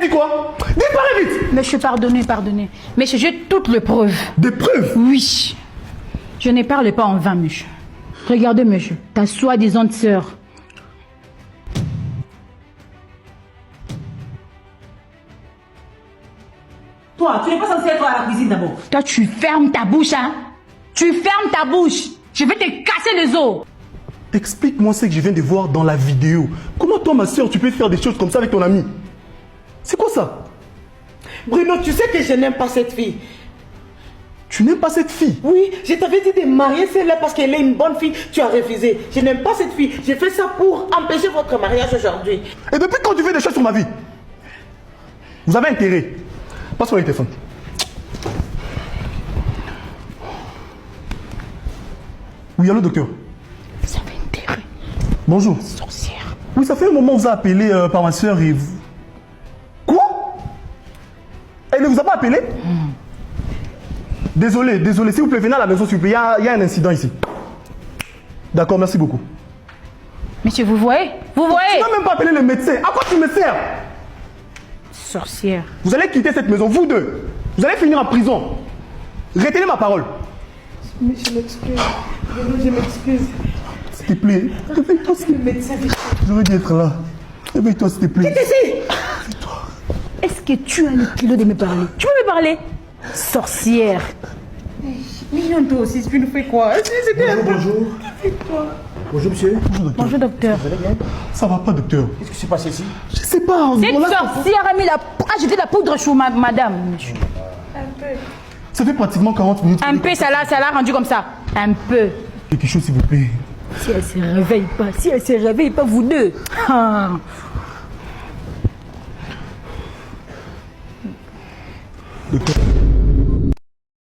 Elle dit quoi? Dis, parlez vite. Monsieur, pardonnez. Monsieur, j'ai toutes les preuves. Des preuves? Oui. Je ne parle pas en vain, monsieur. Regardez, monsieur, ta soi-disant sœur. Toi, tu n'es pas censé être à la cuisine d'abord. Toi, tu fermes ta bouche, hein? Tu fermes ta bouche. Je vais te casser les os. Explique-moi ce que je viens de voir dans la vidéo. Comment toi, ma soeur, tu peux faire des choses comme ça avec ton ami? C'est quoi ça? Bruno, tu sais que je n'aime pas cette fille. Tu n'aimes pas cette fille? Oui, je t'avais dit de marier celle-là parce qu'elle est une bonne fille. Tu as refusé. Je n'aime pas cette fille. J'ai fait ça pour empêcher votre mariage aujourd'hui. Et depuis quand tu fais des choses sur ma vie? Vous avez intérêt. Passe-moi le téléphone. Oui, allô, docteur. Vous avez intérêt. Bonjour. Sorcière. Oui, ça fait un moment que vous avez appelé par ma soeur et vous... Quoi? Elle ne vous a pas appelé? Désolé, s'il vous plaît, venez à la maison, s'il vous plaît, il y a un incident ici. D'accord, merci beaucoup. Monsieur, vous voyez? Vous Tu voyez? n'as même pas appelé le médecin. À quoi tu me sers? Sorcière. Vous allez quitter cette maison, vous deux. Vous allez finir en prison. Retenez ma parole. Mais je m'excuse. Bruno, je m'excuse. S'il te plaît, réveille-toi, s'il te Le plaît. médecin. J'aurais dû être là. Réveille-toi, s'il te plaît. Qu'est-ce que c'est? Est-ce que tu as le kilo de me parler? Tu peux me parler? Sorcière. Mignon, toi aussi, tu nous fais quoi? Bonjour. Bonjour, monsieur. Bonjour, docteur. Ça va pas, docteur? Qu'est-ce qui s'est passé ici? Je sais pas. Cette voilà, sorcière a jeté la poudre sur madame. monsieur. ça fait pratiquement 40 minutes. Un peu, ça l'a rendu comme ça. Un peu. Quelque chose, s'il vous plaît. Si elle se réveille pas, vous deux.